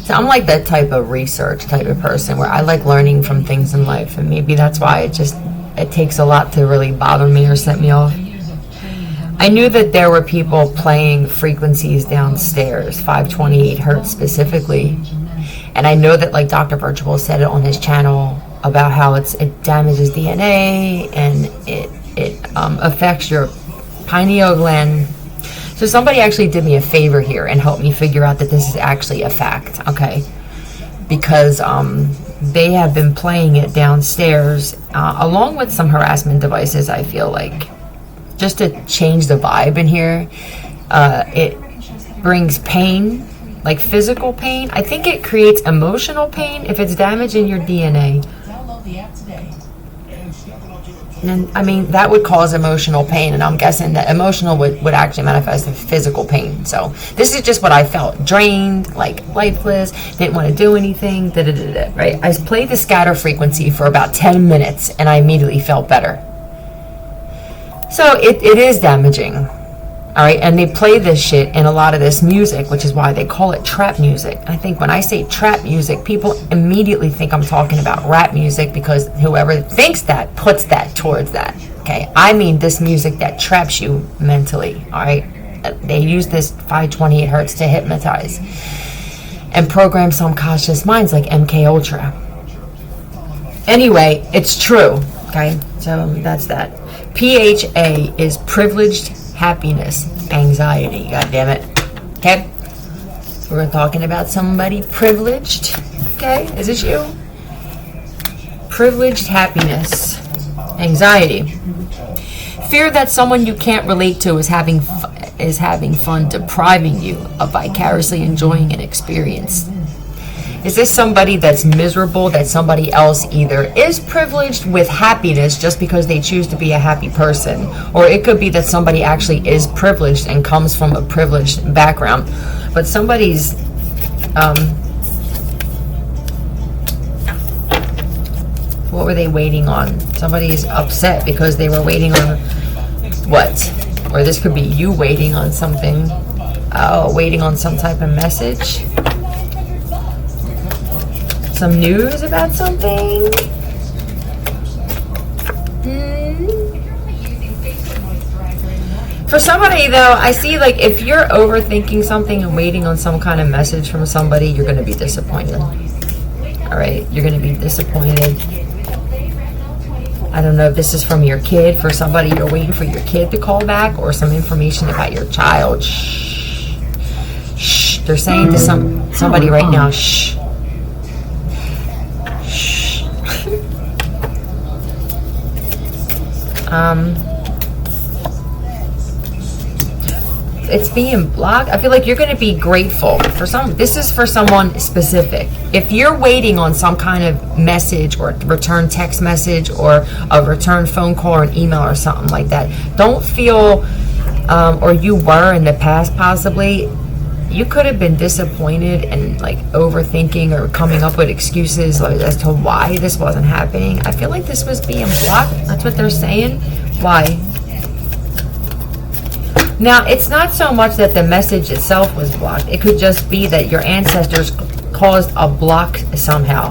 So I'm like that type of research type of person where I like learning from things in life, and maybe that's why it takes a lot to really bother me or set me off. I knew that there were people playing frequencies downstairs, 528 hertz specifically, and I know that like Dr. Virtual said it on his channel about how it damages DNA and it affects your pineal gland. So somebody actually did me a favor here and helped me figure out that this is actually a fact, okay? Because they have been playing it downstairs along with some harassment devices, I feel like, just to change the vibe in here. It brings pain, like physical pain. I think it creates emotional pain if it's damaging your DNA. And I mean, that would cause emotional pain, and I'm guessing that emotional would actually manifest in physical pain. So this is just what I felt: drained, like lifeless, didn't want to do anything, right? I played the scatter frequency for about 10 minutes and I immediately felt better. So it is damaging, all right? And they play this shit in a lot of this music, which is why they call it trap music. I think when I say trap music, people immediately think I'm talking about rap music, because whoever thinks that puts that towards that, okay? I mean this music that traps you mentally, all right? They use this 528 hertz to hypnotize and program some conscious minds like MK Ultra. Anyway, it's true, okay? So that's that. PHA is privileged happiness anxiety, god damn it. Okay, we're talking about somebody privileged. Okay, is this you? Privileged happiness anxiety, fear that someone you can't relate to is having fun depriving you of vicariously enjoying an experience. Is this somebody that's miserable, that somebody else either is privileged with happiness just because they choose to be a happy person, or it could be that somebody actually is privileged and comes from a privileged background, but somebody's what were they waiting on? Somebody's upset because they were waiting on what? Or this could be you waiting on something. Oh, waiting on some type of message. Some news about something. For somebody though, I see like if you're overthinking something and waiting on some kind of message from somebody, you're going to be disappointed. All right, you're going to be disappointed. I don't know if this is from your kid. For somebody, you're waiting for your kid to call back, or some information about your child. Shh. Shh. They're saying to somebody right now, shh. It's being blocked. I feel like you're going to be grateful for this is for someone specific. If you're waiting on some kind of message or return text message or a return phone call or an email or something like that, don't feel, or you were in the past possibly, you could have been disappointed and like overthinking or coming up with excuses as to why this wasn't happening. I feel like this was being blocked. That's what they're saying. Why? Now, it's not so much that the message itself was blocked. It could just be that your ancestors caused a block somehow.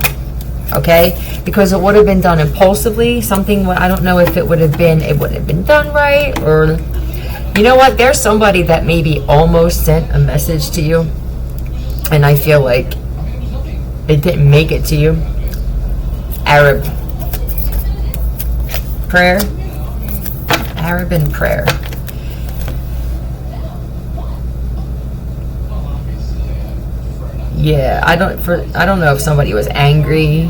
Okay? Because it would have been done impulsively. Something, I don't know if it wouldn't have been done right, or you know what? There's somebody that maybe almost sent a message to you, and I feel like it didn't make it to you. Arab prayer. Arab and prayer. Yeah, I don't know if somebody was angry,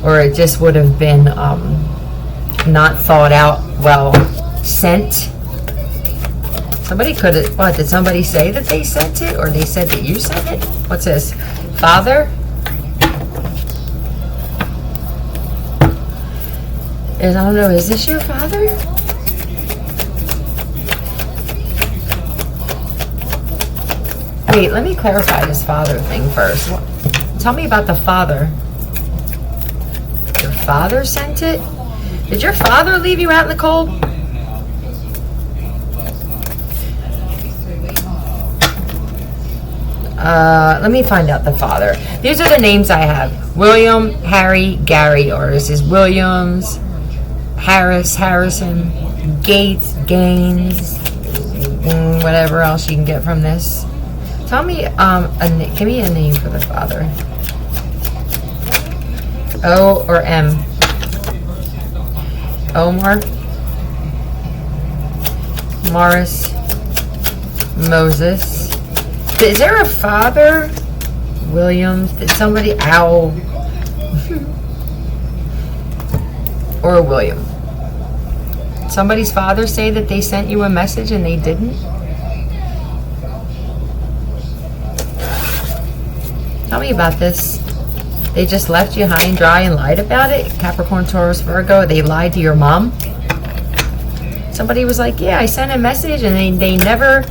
or it just would have been not thought out, well sent. Somebody could have, what, did somebody say that they sent it, or they said that you sent it? What's this? Father? I don't know, is this your father? Wait, let me clarify this father thing first. Tell me about the father. Your father sent it? Did your father leave you out in the cold? Let me find out the father. These are the names I have. William, Harry, Gary, or this is Williams, Harris, Harrison, Gates, Gaines, whatever else you can get from this. Tell me, give me a name for the father. O or M? Omar, Morris, Moses. Is there a father? Williams? Did somebody? Owl? Or William? Somebody's father say that they sent you a message and they didn't? Tell me about this. They just left you high and dry and lied about it? Capricorn, Taurus, Virgo, they lied to your mom? Somebody was like, yeah, I sent a message and they never...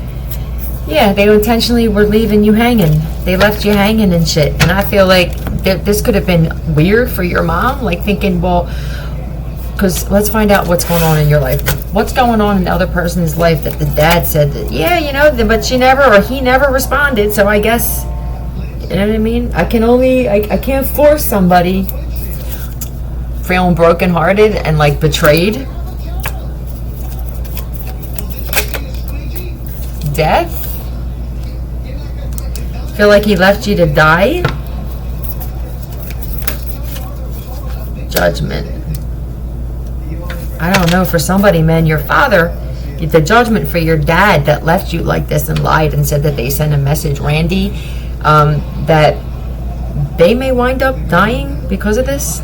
Yeah, they intentionally were leaving you hanging. They left you hanging and shit. And I feel like this could have been weird for your mom. Like thinking, well, because let's find out what's going on in your life. What's going on in the other person's life that the dad said that, yeah, you know, but she never, or he never responded. So I guess, you know what I mean? I can't force somebody feeling brokenhearted and like betrayed. Death? Feel like he left you to die? Judgment. I don't know, for somebody, man, your father, the judgment for your dad that left you like this and lied and said that they sent a message, Randy, that they may wind up dying because of this.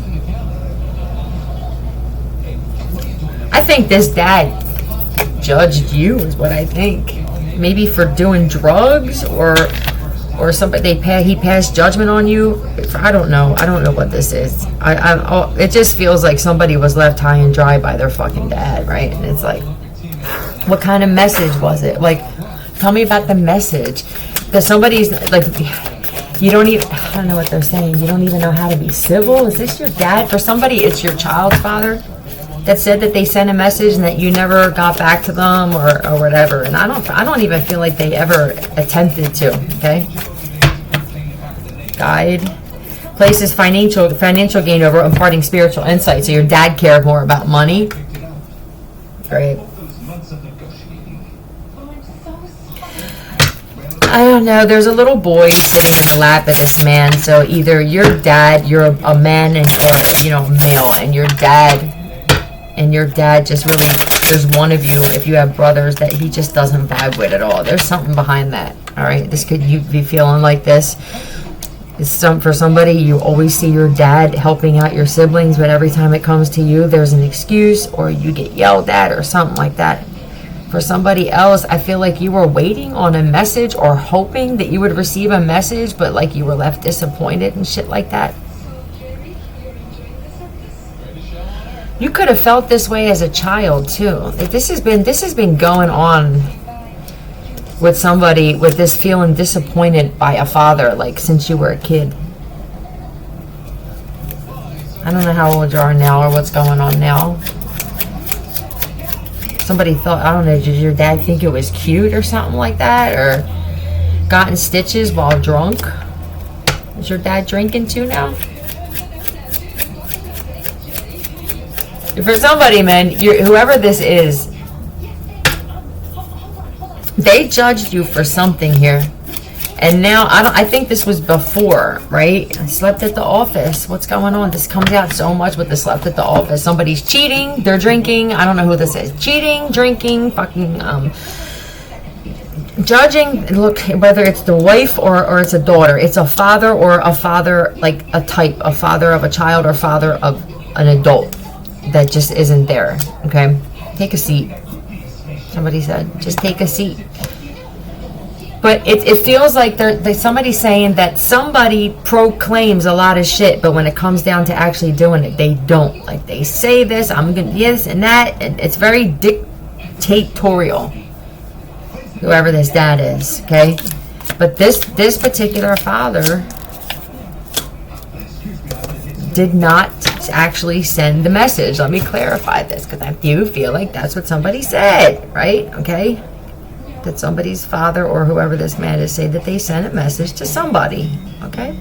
I think this dad judged you is what I think. Maybe for doing drugs or somebody he passed judgment on you. I don't know what this is. It just feels like somebody was left high and dry by their fucking dad, right? And it's like, what kind of message was it? Like, tell me about the message. That somebody's like, you don't even, I don't know what they're saying. You don't even know how to be civil. Is this your dad? For somebody, it's your child's father that said that they sent a message and that you never got back to them or whatever. And I don't even feel like they ever attempted to. Okay. Guide. Places financial gain over imparting spiritual insight. So your dad cared more about money. Great. I don't know. There's a little boy sitting in the lap of this man. So either your dad, you're a man or a male, and your dad just really, there's one of you, if you have brothers, that he just doesn't vibe with at all. There's something behind that. All right. This could you be feeling like this. For somebody, you always see your dad helping out your siblings, but every time it comes to you, there's an excuse or you get yelled at or something like that. For somebody else, I feel like you were waiting on a message or hoping that you would receive a message, but like you were left disappointed and shit like that. You could have felt this way as a child too. This has been going on with somebody with this feeling disappointed by a father, like since you were a kid. I don't know how old you are now or what's going on now. Somebody thought, I don't know, did your dad think it was cute or something like that? Or gotten stitches while drunk? Is your dad drinking too now? For somebody, man, whoever this is, they judged you for something here. And now, I think this was before, right? I slept at the office. What's going on? This comes out so much with the slept at the office. Somebody's cheating. They're drinking. I don't know who this is. Cheating, drinking, fucking, judging. Look, whether it's the wife or it's a daughter. It's a father or a father, like a type. A father of a child or father of an adult that just isn't there, okay? Take a seat. Somebody said, just take a seat. But it feels like somebody's saying that somebody proclaims a lot of shit, but when it comes down to actually doing it, they don't. Like, they say this, I'm gonna this and that, and it's very dictatorial, whoever this dad is, okay? But this particular father did not actually send the message. Let me clarify this, because I do feel like that's what somebody said, right? Okay? Did somebody's father or whoever this man is say that they sent a message to somebody? Okay.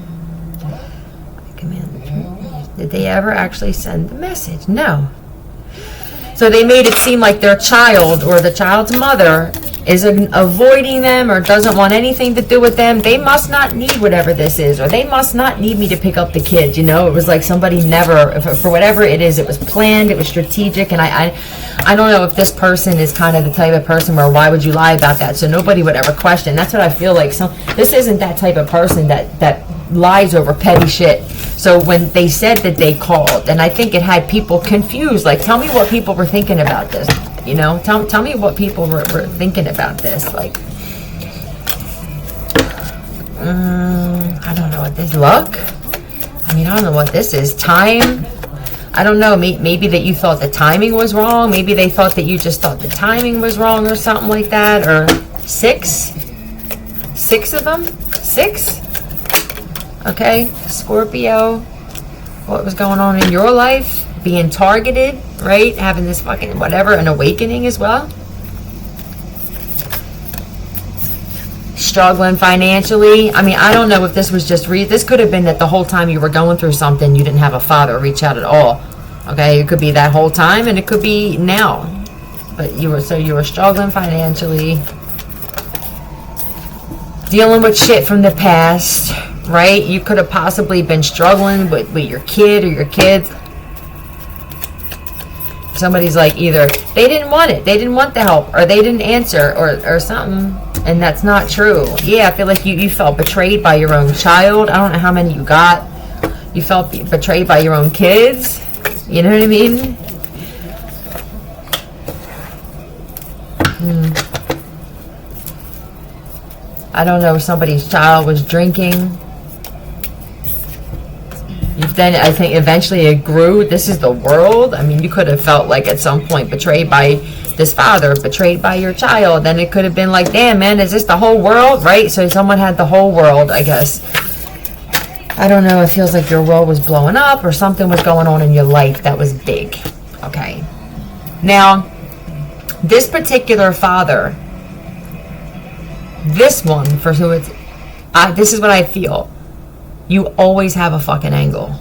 I command the truth. Did they ever actually send the message? No. So they made it seem like their child or the child's mother is avoiding them or doesn't want anything to do with them. They must not need whatever this is, or they must not need me to pick up the kids. You know, it was like somebody never, for whatever it is, it was planned, it was strategic, and I don't know if this person is kind of the type of person where why would you lie about that? So nobody would ever question. That's what I feel like. This isn't that type of person that lies over petty shit. So when they said that they called, and I think it had people confused, like, tell me what people were thinking about this. You know, tell me what people were thinking about this. Like, I don't know what this, luck? I mean, I don't know what this is. Time? I don't know. Maybe that you thought the timing was wrong. Maybe they thought that you just thought the timing was wrong or something like that. Or 6? 6 of them? 6? Okay, Scorpio. What was going on in your life? Being targeted, right? Having this fucking whatever, an awakening as well. Struggling financially. I mean, I don't know if this was just this could have been that the whole time you were going through something, you didn't have a father reach out at all. Okay, it could be that whole time, and it could be now. But you were struggling financially, dealing with shit from the past, right? You could have possibly been struggling with your kid or your kids. Somebody's like, either they didn't want it, they didn't want the help, or they didn't answer, or something, and that's not true. Yeah, I feel like you felt betrayed by your own child. I don't know how many you got. You felt betrayed by your own kids. You know what I mean? I don't know, somebody's child was drinking. Then I think eventually it grew. This is the world. I mean, you could have felt like at some point betrayed by this father, betrayed by your child. Then it could have been like, damn, man, is this the whole world? Right? So someone had the whole world, I guess. I don't know. It feels like your world was blowing up or something was going on in your life that was big. Okay. Now, this particular father, this one, for who it's, this is what I feel. You always have a fucking angle.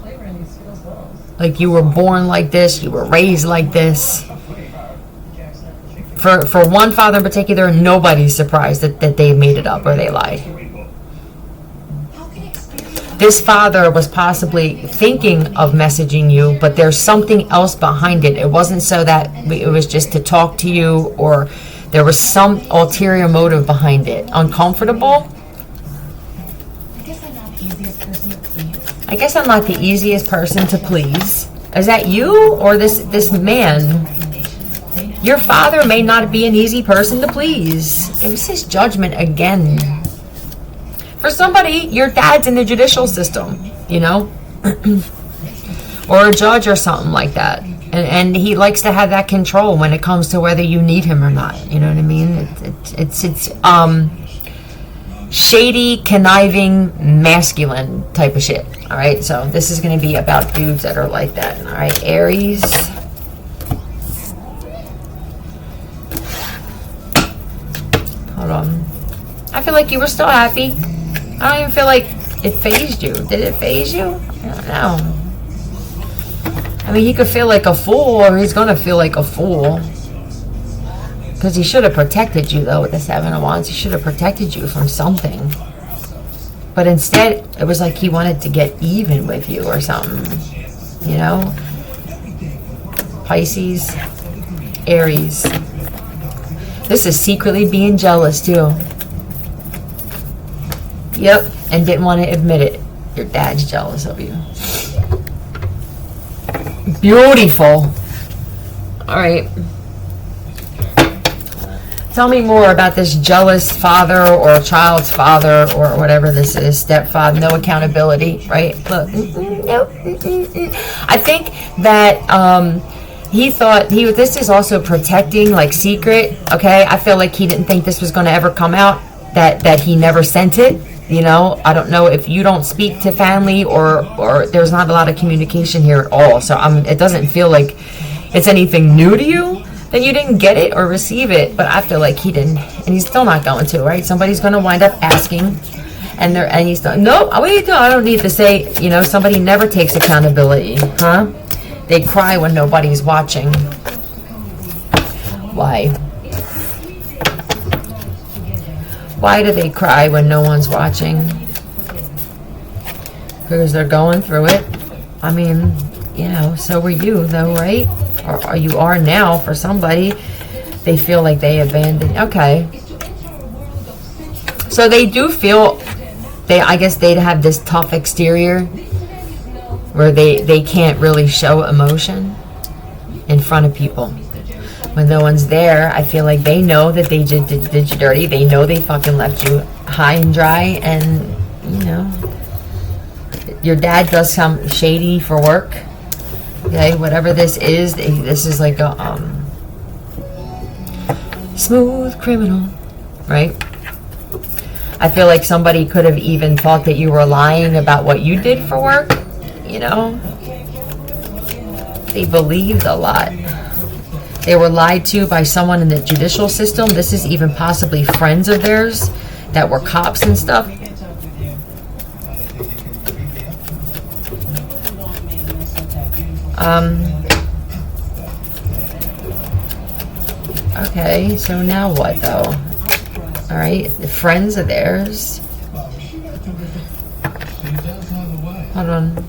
Like, you were born like this, you were raised like this. For one father in particular, nobody's surprised that they made it up or they lied. This father was possibly thinking of messaging you, but there's something else behind it. It wasn't so that it was just to talk to you, or there was some ulterior motive behind it. Uncomfortable? I guess I'm not the easiest person to please. Is that you or this man? Your father may not be an easy person to please. It was his judgment again. For somebody, your dad's in the judicial system, you know? Or a judge or something like that. And he likes to have that control when it comes to whether you need him or not. You know what I mean? It's shady, conniving, masculine type of shit. All right, so this is going to be about dudes that are like that. All right, Aries. Hold on. I feel like you were still happy. I don't even feel like it fazed you. Did it faze you? I don't know. I mean, he could feel like a fool, or he's going to feel like a fool. Because he should have protected you, though, with the 7 of Wands. He should have protected you from something. But instead, it was like he wanted to get even with you or something. You know? Pisces, Aries. This is secretly being jealous, too. Yep, and didn't want to admit it. Your dad's jealous of you. Beautiful. All right. Tell me more about this jealous father or child's father or whatever this is, stepfather. No accountability, right? Look, I think that he thought this is also protecting, like, secret. Okay, I feel like he didn't think this was going to ever come out. That he never sent it. You know, I don't know if you don't speak to family or there's not a lot of communication here at all. So it doesn't feel like it's anything new to you. then you didn't get it or receive it. But I feel like he didn't, and he's still not going to, right? Somebody's going to wind up asking, and he's not, no, wait, no, I don't need to say, you know, somebody never takes accountability, huh? They cry when nobody's watching. Why? Why do they cry when no one's watching? Because they're going through it. I mean, you know, so were you though, right? Or you are now for somebody. They feel like they abandoned. Okay. So they do feel, I guess they'd have this tough exterior where they can't really show emotion in front of people. When no one's there, I feel like they know that they did you dirty. They know they fucking left you high and dry, and, you know, your dad does some shady for work. Okay, whatever this is like a smooth criminal, right? I feel like somebody could have even thought that you were lying about what you did for work, you know? They believed a lot. They were lied to by someone in the judicial system. This is even possibly friends of theirs that were cops and stuff. Okay, so now what though? Alright, the friends of theirs. Hold on.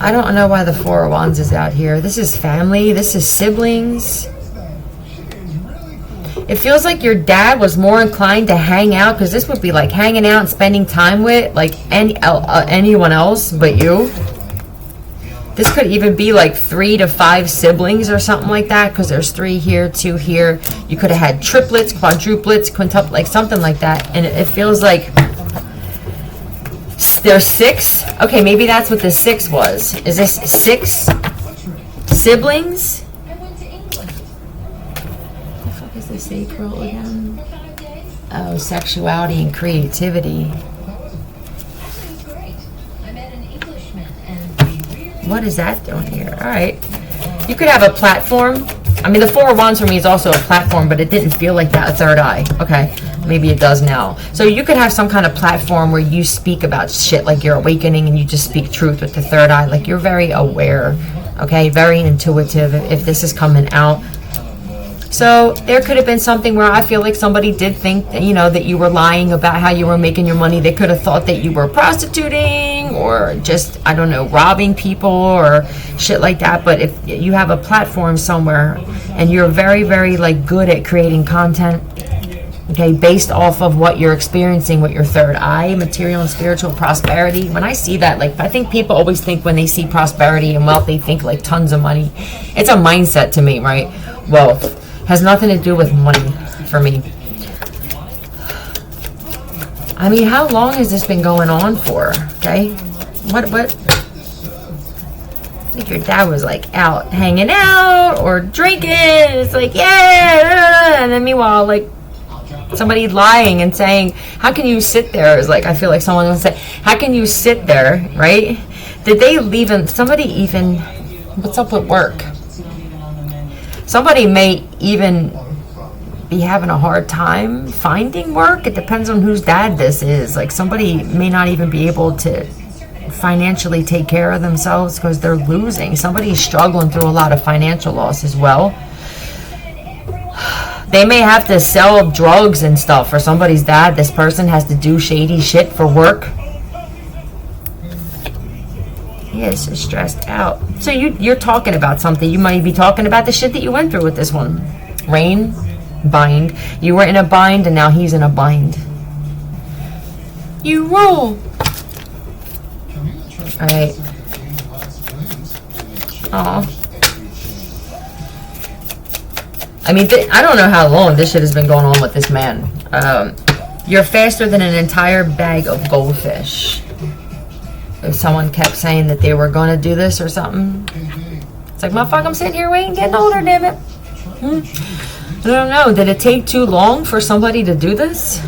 I don't know why the Four of Wands is out here. This is family. This is siblings. It feels like your dad was more inclined to hang out, because this would be like hanging out and spending time with like anyone else but you. This could even be like 3 to 5 siblings or something like that, because there's 3 here, 2 here. You could have had triplets, quadruplets, quintuplets, like something like that. And it feels like there's 6. Okay, maybe that's what the 6 was. Is this 6 siblings? The fuck is the sacral again? Oh, sexuality and creativity. What is that doing here? All right. You could have a platform. I mean, the Four of Wands for me is also a platform, but it didn't feel like that. A third eye. Okay. Maybe it does now. So you could have some kind of platform where you speak about shit like you're awakening, and you just speak truth with the third eye. Like you're very aware. Okay. Very intuitive if this is coming out. So there could have been something where I feel like somebody did think that, you know, that you were lying about how you were making your money. They could have thought that you were prostituting or just, I don't know, robbing people or shit like that. But if you have a platform somewhere and you're very, very like good at creating content, okay, based off of what you're experiencing with your third eye, material and spiritual prosperity. When I see that, like, I think people always think when they see prosperity and wealth, they think like tons of money. It's a mindset to me, right? Wealth has nothing to do with money for me. I mean, how long has this been going on for? Okay, what? I think your dad was like out hanging out or drinking. It's like, yeah, and then meanwhile, like somebody lying and saying, "How can you sit there?" Is like, I feel like someone will say, "How can you sit there?" Right? Did they even? Somebody even? What's up with work? Somebody may even be having a hard time finding work. It depends on whose dad this is. Like somebody may not even be able to financially take care of themselves because they're losing. Somebody's struggling through a lot of financial loss as well. They may have to sell drugs and stuff for somebody's dad. This person has to do shady shit for work. He is so stressed out. So you're talking about something. You might be talking about the shit that you went through with this one. Rain, bind. You were in a bind and now he's in a bind. You roll. Alright. Aw. I mean, I don't know how long this shit has been going on with this man. You're faster than an entire bag of goldfish. If someone kept saying that they were going to do this or something. It's like, motherfucker, I'm sitting here waiting, getting older, damn it. I don't know. Did it take too long for somebody to do this?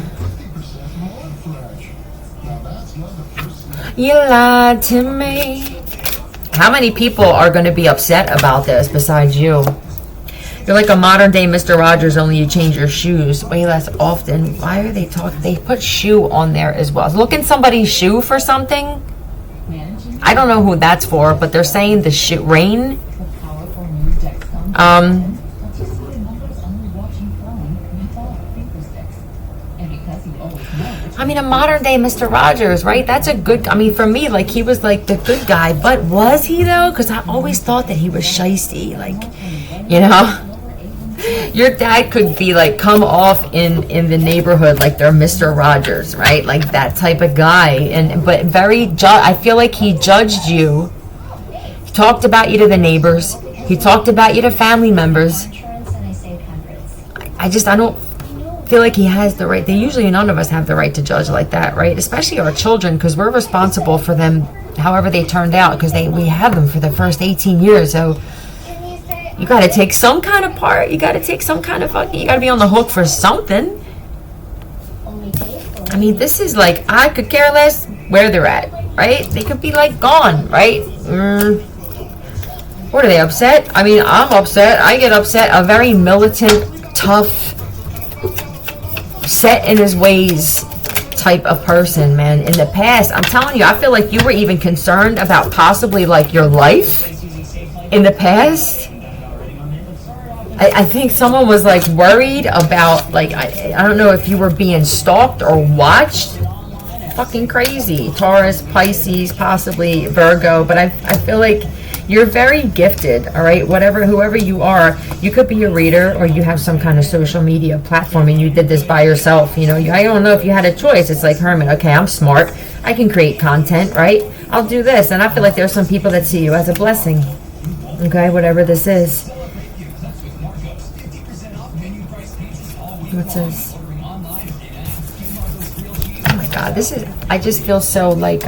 You lied to me. How many people are going to be upset about this besides you? You're like a modern day Mr. Rogers, only you change your shoes way less often. Why are they talking? They put shoe on there as well. Look in somebody's shoe for something. I don't know who that's for, but they're saying the shoe rain. I mean, a modern day Mr. Rogers, right? That's a good, I mean, for me, like, he was like the good guy, but was he though? Because I always thought that he was shisty, like, you know? Your dad could be like, come off in the neighborhood like they're Mr. Rogers, right? Like that type of guy. But I feel like he judged you. He talked about you to the neighbors. He talked about you to family members. I don't feel like he has the right. Usually none of us have the right to judge like that, right? Especially our children, because we're responsible for them however they turned out, because we had them for the first 18 years. So you got to take some kind of part. You got to take some kind of fucking, you got to be on the hook for something. I mean, this is like, I could care less where they're at, right? They could be like gone, right? What are they, upset? I mean, I'm upset. I get upset. A very militant, tough, set in his ways type of person, man. In the past, I'm telling you, I feel like you were even concerned about possibly like your life in the past. I think someone was like worried about, like, I don't know if you were being stalked or watched. Fucking crazy. Taurus, Pisces, possibly Virgo, but I feel like you're very gifted, all right? Whoever you are, you could be a reader, or you have some kind of social media platform and you did this by yourself, you know? I don't know if you had a choice. It's like, Herman, okay, I'm smart. I can create content, right? I'll do this. And I feel like there's some people that see you as a blessing, okay? Whatever this is. What's this? Oh my God, this is, I just feel so like,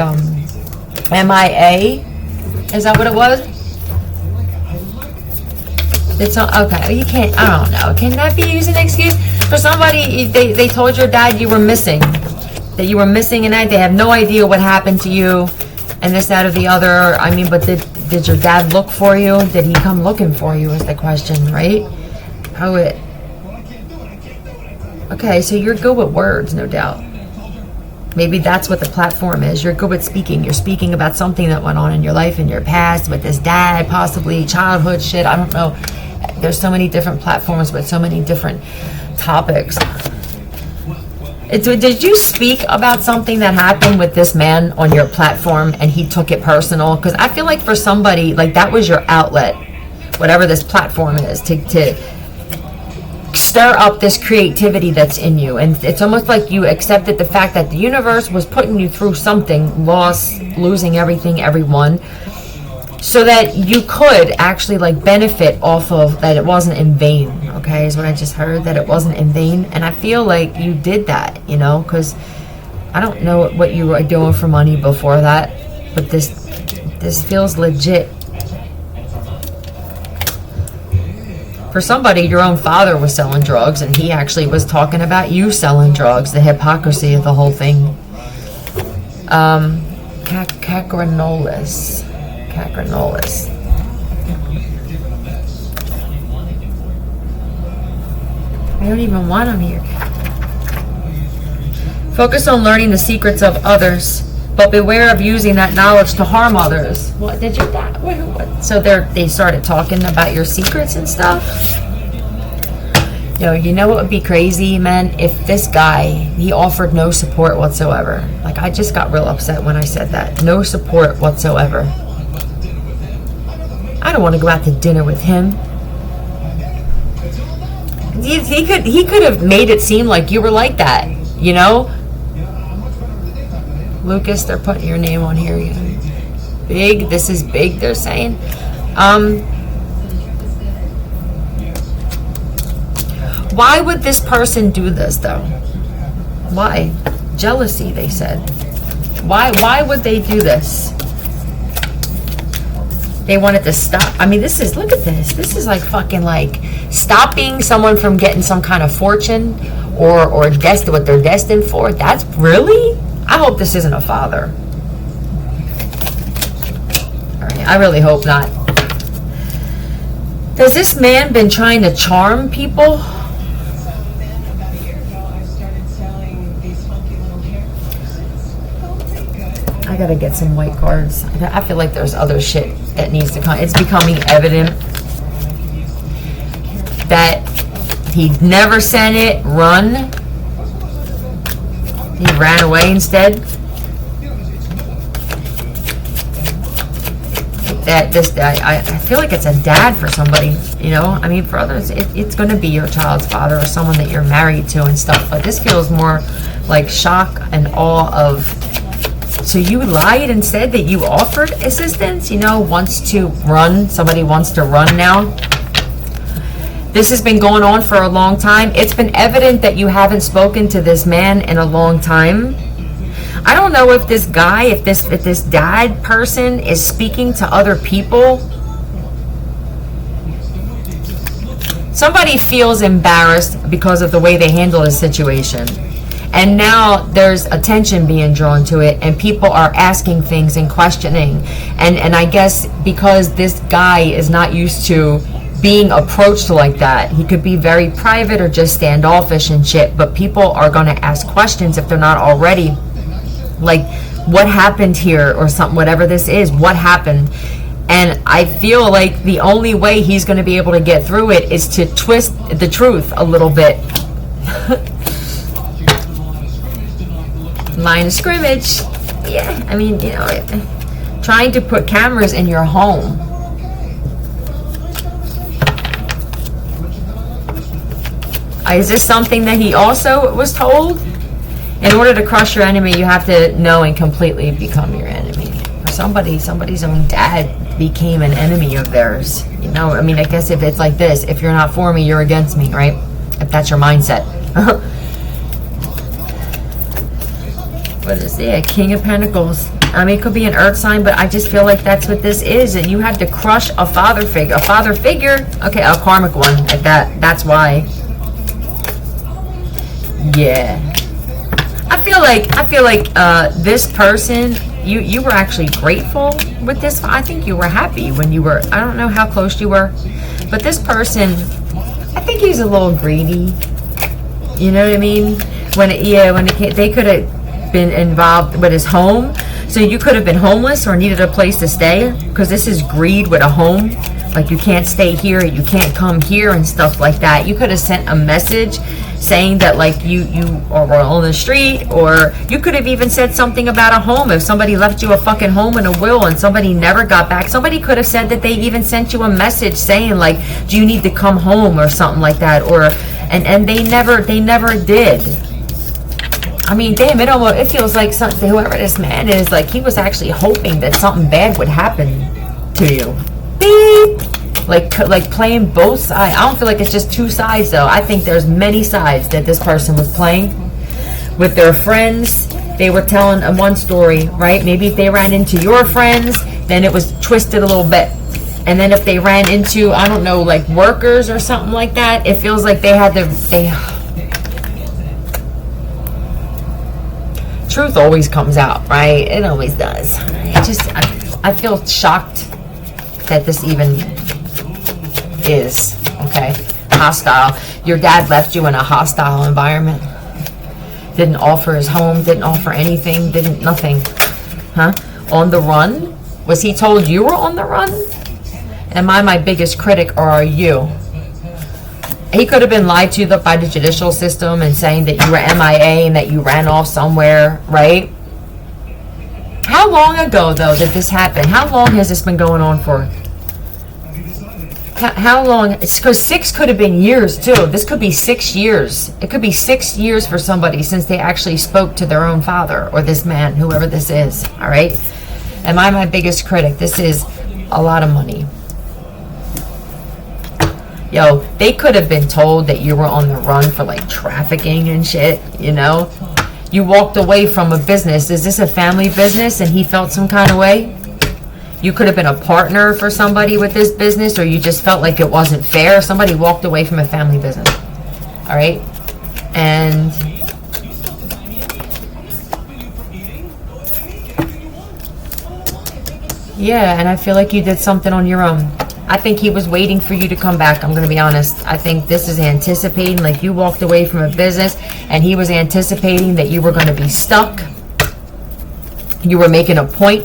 MIA. Is that what it was? It's not, okay, you can't, I don't know. Can that be used as an excuse? For somebody, they told your dad you were missing. That you were missing and they have no idea what happened to you. And this, that, or the other. I mean, but did your dad look for you? Did he come looking for you is the question, right? Okay, so you're good with words, no doubt. Maybe that's what the platform is. You're good with speaking. You're speaking about something that went on in your life, in your past, with this dad, possibly childhood shit. I don't know. There's so many different platforms with so many different topics. Did you speak about something that happened with this man on your platform and he took it personal? Because I feel like for somebody, like that was your outlet, whatever this platform is, to stir up this creativity that's in you. And it's almost like you accepted the fact that the universe was putting you through something, losing everything, everyone, so that you could actually like benefit off of that. It wasn't in vain, okay, is what I just heard, that it wasn't in vain. And I feel like you did that, you know, because I don't know what you were doing for money before that, but this feels legit. For somebody, your own father was selling drugs, and he actually was talking about you selling drugs, the hypocrisy of the whole thing. Cacrinolis. I don't even want him here. Focus on learning the secrets of others, but beware of using that knowledge to harm others. What did you? What? So they started talking about your secrets and stuff. You know what would be crazy, man? If this guy, he offered no support whatsoever. Like, I just got real upset when I said that. No support whatsoever. I don't want to go out to dinner with him. He could have made it seem like you were like that, you know? Lucas, they're putting your name on here again. Big, this is big, they're saying. Why would this person do this, though? Why? Jealousy, they said. Why would they do this? They wanted to stop. I mean, this is, look at this. This is like fucking like stopping someone from getting some kind of fortune or what they're destined for. That's really? I hope this isn't a father. All right. I really hope not. Has this man been trying to charm people? I gotta get some white cards. I feel like there's other shit that needs to come. It's becoming evident that he never sent it. Run. He ran away instead. I feel like it's a dad for somebody, you know. I mean, for others, it's going to be your child's father or someone that you're married to and stuff. But this feels more like shock and awe of. So you lied and said that you offered assistance, you know, wants to run. Somebody wants to run now. This has been going on for a long time. It's been evident that you haven't spoken to this man in a long time. I don't know if this guy, if this dad person is speaking to other people. Somebody feels embarrassed because of the way they handle the situation. And now there's attention being drawn to it, and people are asking things and questioning. And I guess because this guy is not used to being approached like that, he could be very private or just standoffish and shit, but people are going to ask questions if they're not already. Like, what happened here or something, whatever this is, what happened? And I feel like the only way he's going to be able to get through it is to twist the truth a little bit. Line of scrimmage. Yeah, I mean, you know, trying to put cameras in your home. Is this something that he also was told? In order to crush your enemy, you have to know and completely become your enemy. Or somebody's own dad became an enemy of theirs. You know, I mean, I guess if it's like this, if you're not for me, you're against me, right? If that's your mindset. What is it? King of Pentacles. I mean, it could be an earth sign, but I just feel like that's what this is. And you had to crush a father figure. A father figure? Okay, a karmic one at that. That's why. Yeah. I feel like this person, you were actually grateful with this. I think you were happy when you were, I don't know how close you were, but this person, I think he's a little greedy. You know what I mean? They could have been involved with his home. So you could have been homeless or needed a place to stay, because this is greed with a home. Like, you can't stay here, you can't come here and stuff like that. You could have sent a message saying that, like, you were on the street, or you could have even said something about a home. If somebody left you a fucking home and a will and somebody never got back, somebody could have said that they even sent you a message saying, like, do you need to come home or something like that, or and they never did. I mean, damn, it feels like whoever this man is, like, he was actually hoping that something bad would happen to you. Beep. Like playing both sides. I don't feel like it's just two sides, though. I think there's many sides that this person was playing. With their friends, they were telling one story, right? Maybe if they ran into your friends, then it was twisted a little bit. And then if they ran into, I don't know, like workers or something like that, it feels like they had truth always comes out, right? It always does. I feel shocked that this even is, okay? Hostile. Your dad left you in a hostile environment. Didn't offer his home, didn't offer anything, nothing. Huh? On the run? Was he told you were on the run? Am I my biggest critic, or are you? He could have been lied to by the judicial system and saying that you were MIA and that you ran off somewhere, right? How long ago, though, did this happen? How long has this been going on for? How long? It's because 6 could have been years, too. This could be 6 years. It could be 6 years for somebody since they actually spoke to their own father, or this man, whoever this is, all right? Am I my biggest critic? This is a lot of money. Yo, they could have been told that you were on the run for, like, trafficking and shit, you know? You walked away from a business. Is this a family business and he felt some kind of way? You could have been a partner for somebody with this business, or you just felt like it wasn't fair. Somebody walked away from a family business. All right? And Yeah, and I feel like you did something on your own. I think he was waiting for you to come back. I'm going to be honest. I think this is anticipating, like you walked away from a business and he was anticipating that you were going to be stuck. You were making a point.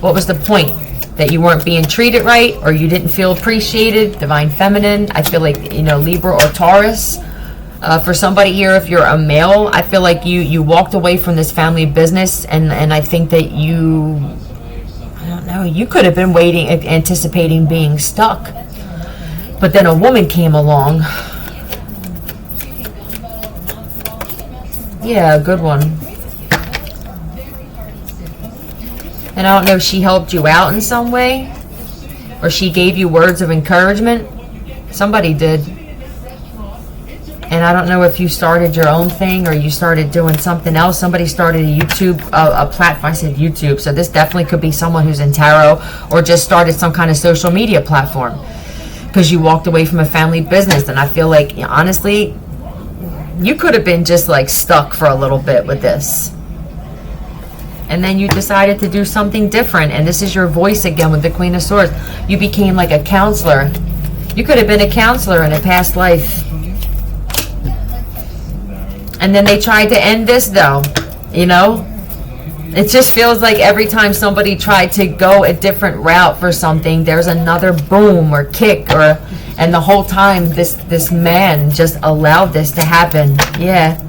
What was the point? That you weren't being treated right, or you didn't feel appreciated? Divine Feminine. I feel like, you know, Libra or Taurus. For somebody here, if you're a male, I feel like you walked away from this family business, and I think that you, I don't know, you could have been waiting, anticipating being stuck. But then a woman came along. Yeah, a good one. And I don't know if she helped you out in some way, or she gave you words of encouragement. Somebody did. And I don't know if you started your own thing or you started doing something else. Somebody started a YouTube, a platform. I said YouTube, so this definitely could be someone who's in tarot or just started some kind of social media platform, because you walked away from a family business. And I feel like, honestly, you could have been just like stuck for a little bit with this. And then you decided to do something different. And this is your voice again with the Queen of Swords. You became like a counselor. You could have been a counselor in a past life. And then they tried to end this though, you know? It just feels like every time somebody tried to go a different route for something, there's another boom or kick, and the whole time this man just allowed this to happen. Yeah.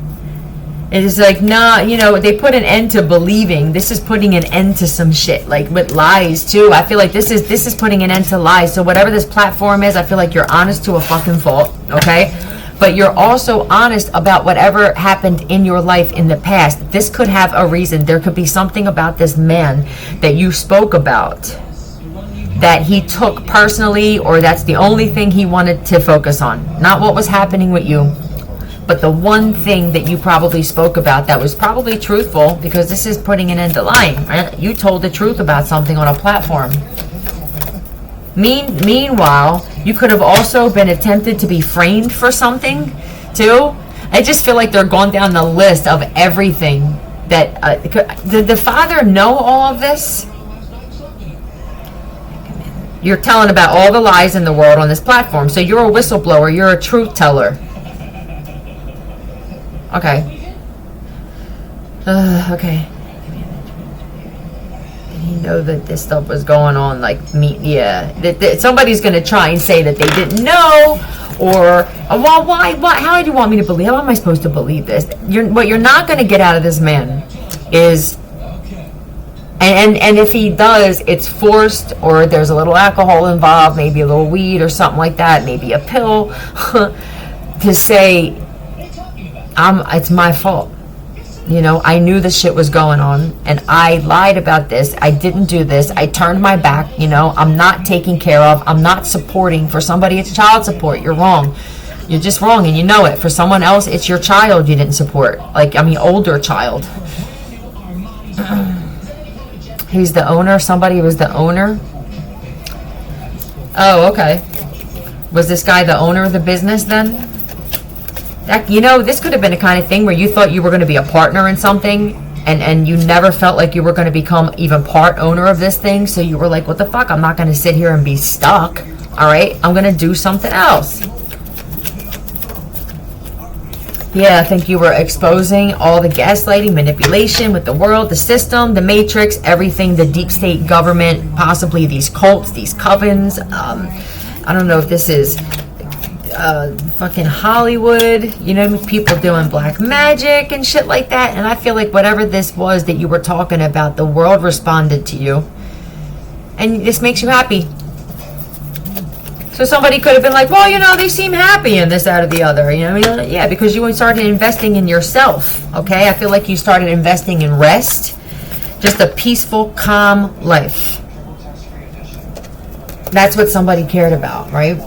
It is like, nah, you know, they put an end to believing. This is putting an end to some shit, like with lies too. I feel like this is putting an end to lies. So whatever this platform is, I feel like you're honest to a fucking fault, okay? But you're also honest about whatever happened in your life in the past. This could have a reason. There could be something about this man that you spoke about that he took personally, or that's the only thing he wanted to focus on. Not what was happening with you, but the one thing that you probably spoke about that was probably truthful, because this is putting an end to lying, right? You told the truth about something on a platform. Meanwhile, you could have also been attempted to be framed for something too. I just feel like they're going down the list of everything that did the father know all of this? You're telling about all the lies in the world on this platform. So you're a whistleblower, you're a truth teller. Okay. Okay. You know that this stuff was going on, like me, yeah. That somebody's gonna try and say that they didn't know, or well, why? How do you want me to believe? How am I supposed to believe this? What you're not gonna get out of this man is, and if he does, it's forced, or there's a little alcohol involved, maybe a little weed or something like that, maybe a pill, to say, it's my fault. You know, I knew this shit was going on, and I lied about this. I didn't do this. I turned my back. You know, I'm not taking care of. I'm not supporting. For somebody, it's child support. You're wrong. You're just wrong, and you know it. For someone else, it's your child you didn't support. Like, I mean, older child. He's the owner. Somebody was the owner. Oh, okay. Was this guy the owner of the business then? That, you know, this could have been a kind of thing where you thought you were going to be a partner in something, and you never felt like you were going to become even part owner of this thing. So you were like, what the fuck? I'm not going to sit here and be stuck. All right, I'm going to do something else. Yeah, I think you were exposing all the gaslighting, manipulation with the world, the system, the matrix, everything, the deep state government, possibly these cults, these covens. I don't know if this is fucking Hollywood, you know, people doing black magic and shit like that. And I feel like whatever this was that you were talking about, the world responded to you, and this makes you happy. So somebody could have been like, well, you know, they seem happy and this, that, or the other, you know, yeah, because you started investing in yourself. Okay, I feel like you started investing in rest, just a peaceful, calm life. That's what somebody cared about, right?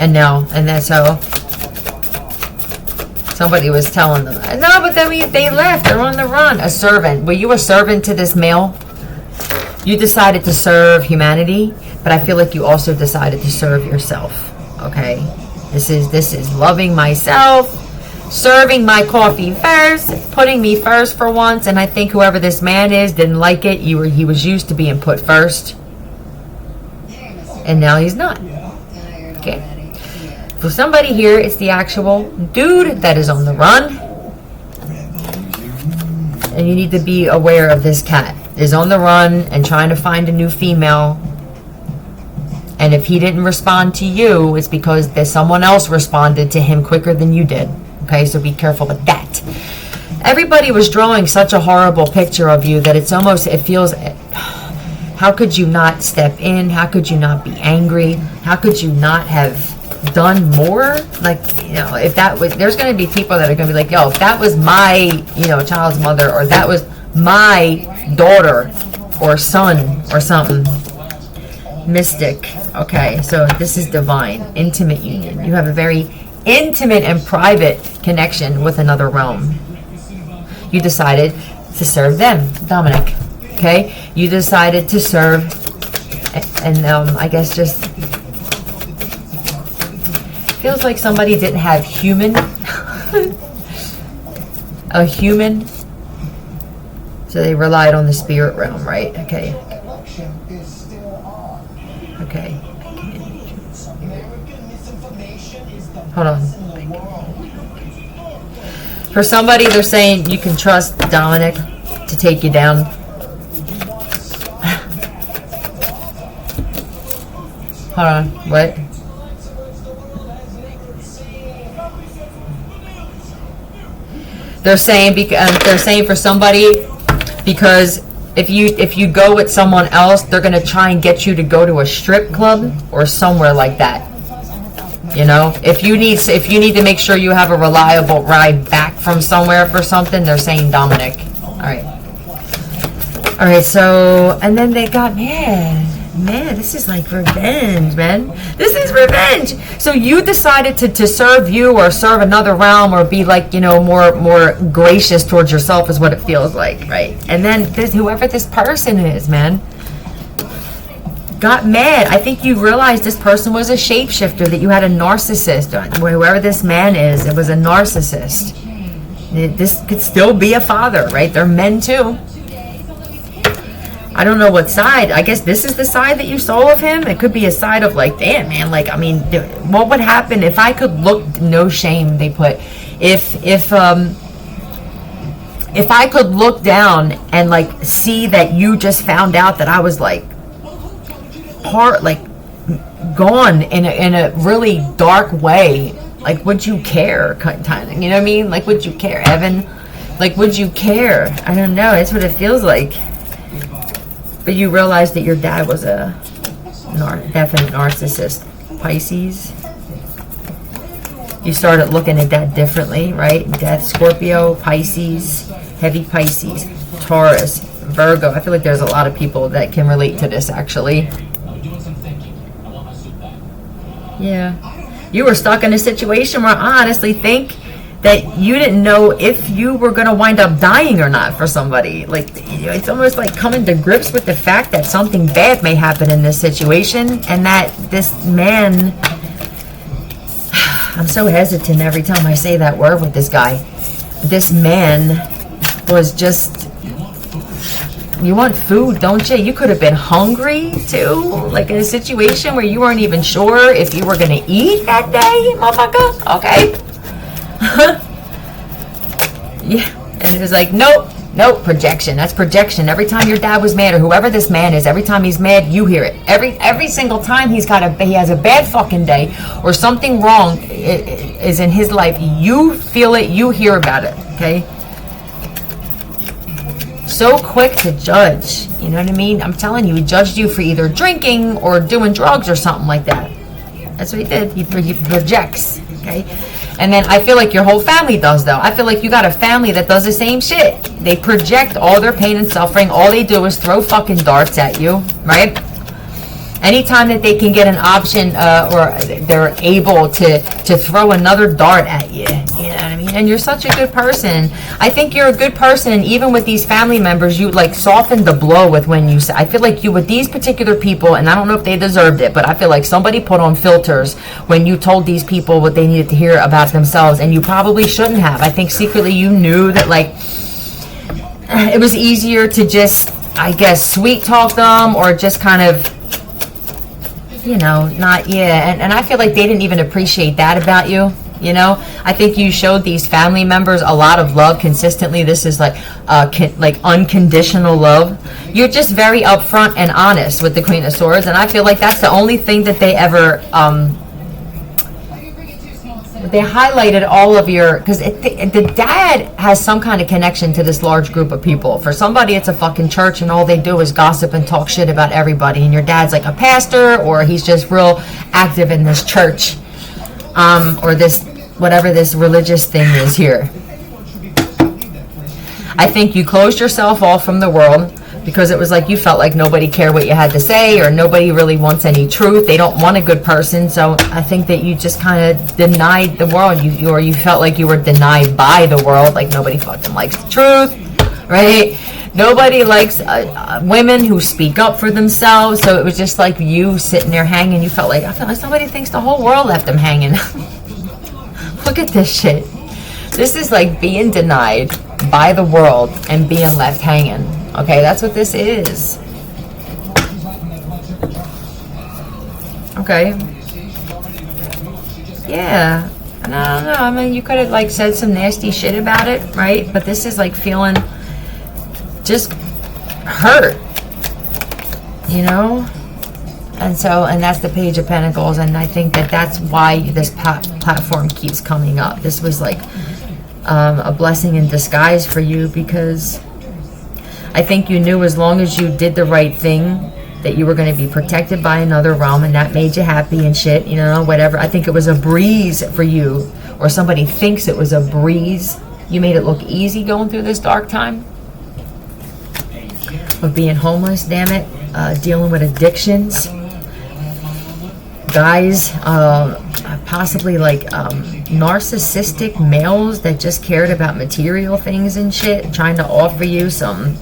And that's how somebody was telling them, no, but then they left, they're on the run. A servant. Were you a servant to this male? You decided to serve humanity, but I feel like you also decided to serve yourself. Okay, this is loving myself, serving my coffee first, putting me first for once, and I think whoever this man is didn't like it. He was used to being put first, and now he's not. Okay. For somebody here, it's the actual dude that is on the run, and you need to be aware of this cat is on the run and trying to find a new female. And if he didn't respond to you, it's because there's someone else responded to him quicker than you did. Okay, so be careful with that. Everybody was drawing such a horrible picture of you that it feels, how could you not step in? How could you not be angry? How could you not have done more? Like, if that was, there's going to be people that are going to be like, yo, if that was my, child's mother, or that was my daughter or son or something. Mystic. Okay, so this is divine, intimate union. You have a very intimate and private connection with another realm. You decided to serve them, Dominic. Okay, you decided to serve, and I guess just feels like somebody didn't have a human, so they relied on the spirit realm, right? Okay. Okay. Hold on. For somebody, they're saying you can trust Dominic to take you down. Hold on. What? They're saying for somebody, because if you go with someone else, they're gonna try and get you to go to a strip club or somewhere like that. If you need to make sure you have a reliable ride back from somewhere for something, they're saying Dominic. All right. So, and then they got mad. Man, this is like revenge, man. This is revenge. So you decided to serve you or serve another realm, or be like, more gracious towards yourself, is what it feels like, right? And then whoever this person is, man, got mad. I think you realized this person was a shapeshifter, that you had a narcissist. Whoever this man is, it was a narcissist. This could still be a father, right? They're men too. I don't know what side. I guess this is the side that you saw of him. It could be a side of like, damn, man. Like, I mean, what would happen if I could look? No shame. They put if I could look down and like see that you just found out that I was like gone in a really dark way. Like, would you care? Kind of, you know what I mean? Like, would you care, Evan? Like, would you care? I don't know. It's what it feels like. But you realized that your dad was a definite narcissist. Pisces. You started looking at that differently, right? Death, Scorpio, Pisces, heavy Pisces, Taurus, Virgo. I feel like there's a lot of people that can relate to this, actually. Yeah. You were stuck in a situation where I honestly think that you didn't know if you were going to wind up dying or not for somebody. Like, it's almost like coming to grips with the fact that something bad may happen in this situation, and that this man, I'm so hesitant every time I say that word with this guy. This man was just, you want food, don't you? You could have been hungry too, like in a situation where you weren't even sure if you were going to eat that day, motherfucker. Okay. Yeah, and it was like, nope, projection. That's projection. Every time your dad was mad, or whoever this man is, every time he's mad, you hear it. Every single time he has a bad fucking day, or something wrong is in his life, you feel it, you hear about it. Okay. So quick to judge. You know what I mean? I'm telling you, he judged you for either drinking or doing drugs or something like that. That's what he did. He projects. Okay. And then I feel like your whole family does, though. I feel like you got a family that does the same shit. They project all their pain and suffering. All they do is throw fucking darts at you, right? Anytime that they can get an option, or they're able to throw another dart at you, you know what I mean? And you're such a good person. I think you're a good person. Even with these family members, you like softened the blow with when you say, I feel like you with these particular people, and I don't know if they deserved it, but I feel like somebody put on filters when you told these people what they needed to hear about themselves, and you probably shouldn't have. I think secretly you knew that like it was easier to just, I guess, sweet talk them, or just kind of, you know, not, yeah. And I feel like they didn't even appreciate that about you. You know, I think you showed these family members a lot of love consistently. This is like unconditional love. You're just very upfront and honest with the Queen of Swords, and I feel like that's the only thing that they ever they highlighted all of your, because the dad has some kind of connection to this large group of people. For somebody, it's a fucking church, and all they do is gossip and talk shit about everybody. And your dad's like a pastor, or he's just real active in this church. Or this, whatever this religious thing is here. I think you closed yourself off from the world because it was like you felt like nobody cared what you had to say, or nobody really wants any truth. They don't want a good person. So I think that you just kind of denied the world. You felt like you were denied by the world. Like nobody fucking likes the truth, right? Nobody likes women who speak up for themselves. So it was just like you sitting there hanging. I felt like somebody thinks the whole world left them hanging. Look at this shit. This is like being denied by the world and being left hanging. Okay, that's what this is. Okay. Yeah. And I don't know. I mean, you could have like said some nasty shit about it, right? But this is like feeling just hurt, you know? And that's the Page of Pentacles, and I think that that's why this platform keeps coming up. This was like a blessing in disguise for you, because I think you knew as long as you did the right thing that you were going to be protected by another realm, and that made you happy and shit, you know, whatever. I think it was a breeze for you, or somebody thinks it was a breeze. You made it look easy going through this dark time of being homeless, damn it, dealing with addictions. Guys, possibly like narcissistic males that just cared about material things and shit, trying to offer you some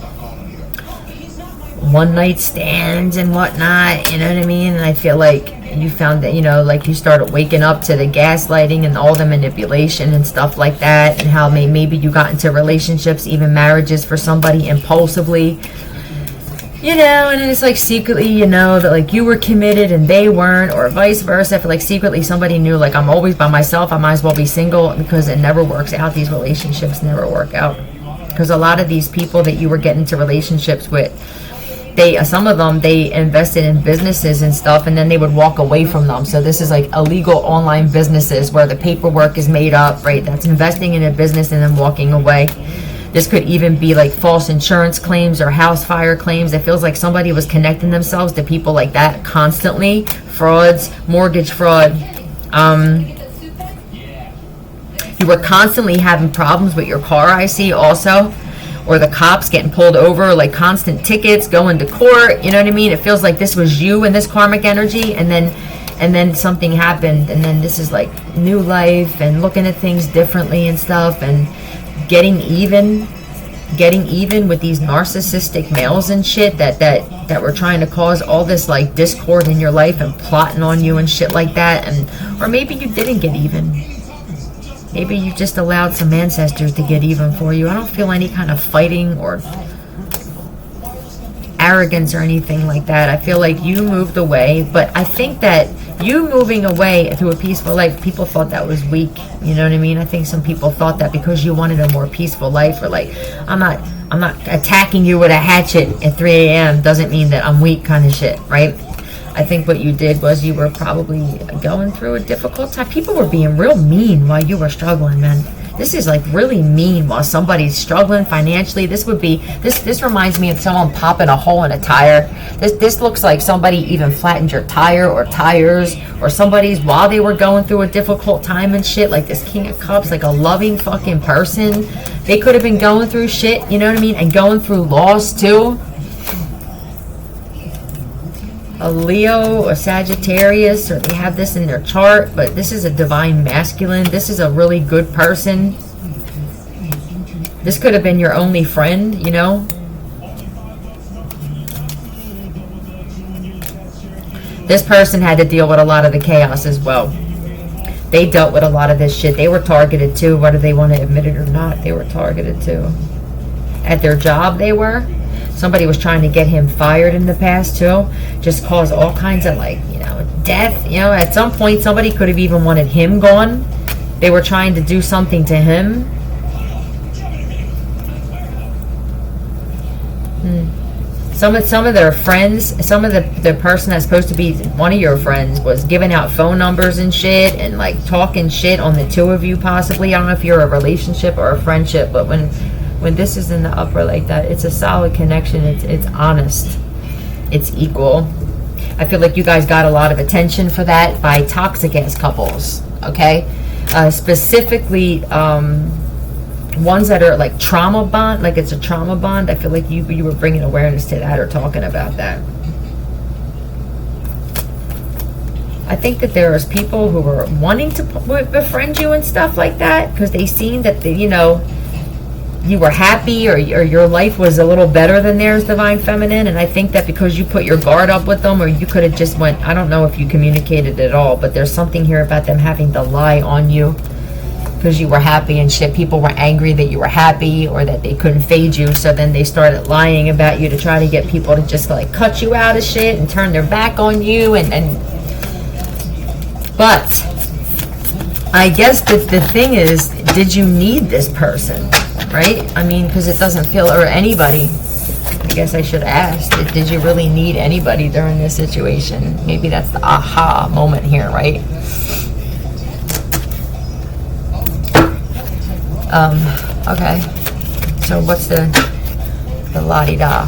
one night stands and whatnot, you know what I mean? And I feel like you found that, you know, like you started waking up to the gaslighting and all the manipulation and stuff like that, and how maybe you got into relationships, even marriages, for somebody impulsively. You know, and it's like secretly, you know, that like you were committed and they weren't, or vice versa. I feel like secretly somebody knew, like, I'm always by myself, I might as well be single, because it never works out. These relationships never work out. Because a lot of these people that you were getting into relationships with, some of them, they invested in businesses and stuff, and then they would walk away from them. So this is like illegal online businesses where the paperwork is made up, right? That's investing in a business and then walking away. This could even be like false insurance claims or house fire claims. It feels like somebody was connecting themselves to people like that constantly. Frauds, mortgage fraud. You were constantly having problems with your car, I see, also. Or the cops getting pulled over, like constant tickets, going to court. You know what I mean? It feels like this was you in this karmic energy, and then something happened, and then this is like new life and looking at things differently and stuff, and getting even with these narcissistic males and shit that were trying to cause all this like discord in your life and plotting on you and shit like that. And or maybe you didn't get even. Maybe you just allowed some ancestors to get even for you. I don't feel any kind of fighting or arrogance or anything like that. I feel like you moved away, but I think that you moving away to a peaceful life, people thought that was weak. You know what I mean? I think some people thought that because you wanted a more peaceful life, or like, I'm not attacking you with a hatchet at 3 a.m. doesn't mean that I'm weak kind of shit, right? I think what you did was you were probably going through a difficult time. People were being real mean while you were struggling, man. This is like really mean while somebody's struggling financially. This reminds me of someone popping a hole in a tire. This looks like somebody even flattened your tire or tires, or somebody's, while they were going through a difficult time and shit. Like this King of Cups, like a loving fucking person. They could have been going through shit, you know what I mean? And going through loss too. A Leo, a Sagittarius, or they have this in their chart, but this is a divine masculine. This is a really good person. This could have been your only friend, you know. This person had to deal with a lot of the chaos as well. They dealt with a lot of this shit. They were targeted too, whether they want to admit it or not. They were targeted too. At their job, they were. Somebody was trying to get him fired in the past too. Just caused all kinds of, like, you know, death. You know, at some point, somebody could have even wanted him gone. They were trying to do something to him. Some of their friends, some of the person that's supposed to be one of your friends was giving out phone numbers and shit and like talking shit on the two of you possibly. I don't know if you're a relationship or a friendship, but when this is in the upper like that, it's a solid connection. It's honest. It's equal. I feel like you guys got a lot of attention for that by toxic ass couples. Okay, specifically. Ones that are like trauma bond, like it's a trauma bond. I feel like you were bringing awareness to that or talking about that. I think that there is people who were wanting to befriend you and stuff like that because they seen that you know, you were happy or your life was a little better than theirs, Divine Feminine. And I think that because you put your guard up with them, or you could have just went, I don't know if you communicated at all, but there's something here about them having to lie on you because you were happy and shit. People were angry that you were happy or that they couldn't fade you, so then they started lying about you to try to get people to just like cut you out of shit and turn their back on you but I guess the thing is, did you need this person, right? I mean, because it doesn't feel, or anybody, I guess I should ask, did you really need anybody during this situation? Maybe that's the aha moment here, right? Okay, so what's the la-di-da?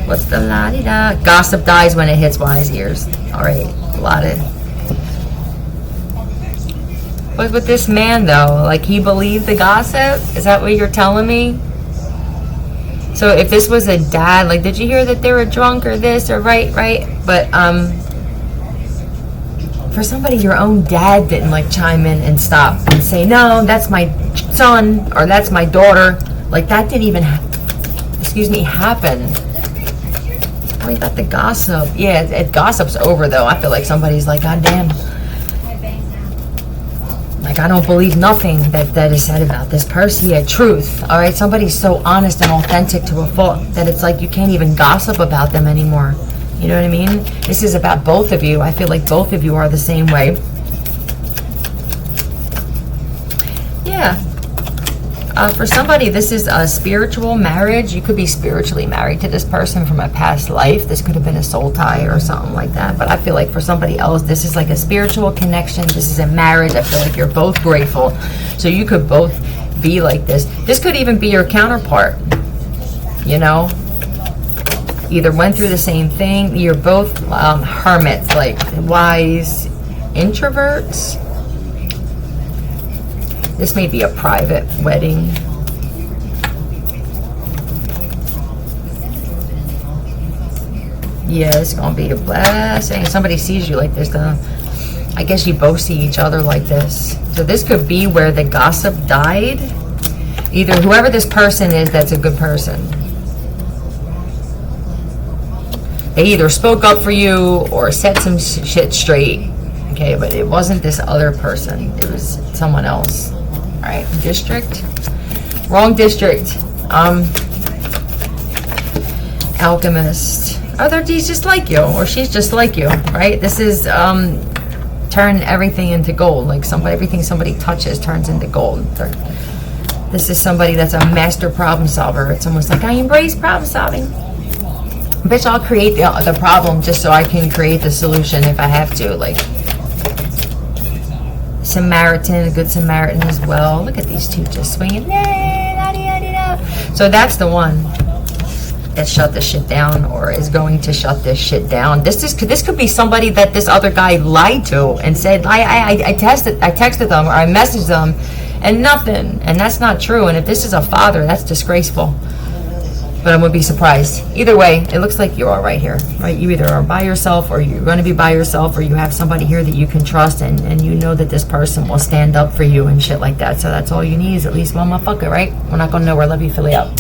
What's the la-di-da? Gossip dies when it hits wise ears. Alright, a lot of... But with this man, though, like, he believed the gossip? Is that what you're telling me? So if this was a dad, like, did you hear that they were drunk or this or right? But, for somebody, your own dad didn't like chime in and stop and say, no, that's my son or that's my daughter. Like, that didn't even, happen. Tell me about the gossip. Yeah, gossip's over though. I feel like somebody's like, God damn. Like, I don't believe nothing that is said about this person. Yeah, truth. All right, somebody's so honest and authentic to a fault that it's like you can't even gossip about them anymore. You know what I mean? This is about both of you. I feel like both of you are the same way. Yeah. For somebody, this is a spiritual marriage. You could be spiritually married to this person from a past life. This could have been a soul tie or something like that. But I feel like for somebody else, this is like a spiritual connection. This is a marriage. I feel like you're both grateful. So you could both be like this. This could even be your counterpart. You know? Either went through the same thing. You're both hermits, like wise introverts. This may be a private wedding. Yeah, it's gonna be a blessing. Somebody sees you like this, though. I guess you both see each other like this. So this could be where the gossip died. Either whoever this person is, that's a good person. They either spoke up for you or set some shit straight. Okay, but it wasn't this other person. It was someone else. Alright, district. Wrong district. Alchemist. Oh, he's just like you, or she's just like you, right? This is turn everything into gold. Like everything somebody touches turns into gold. This is somebody that's a master problem solver. It's almost like, I embrace problem solving. Bitch, I'll create the problem just so I can create the solution if I have to. Like, Samaritan, a good Samaritan as well. Look at these two just swinging. So that's the one that shut this shit down, or is going to shut this shit down. This could be somebody that this other guy lied to and said, I texted them or I messaged them and nothing. And that's not true. And if this is a father, that's disgraceful. But I would be surprised. Either way, it looks like you're all right here, right? You either are by yourself, or you're going to be by yourself, or you have somebody here that you can trust, and you know that this person will stand up for you and shit like that. So that's all you need, is at least one motherfucker, right? We're not going nowhere. Love you, Philly out.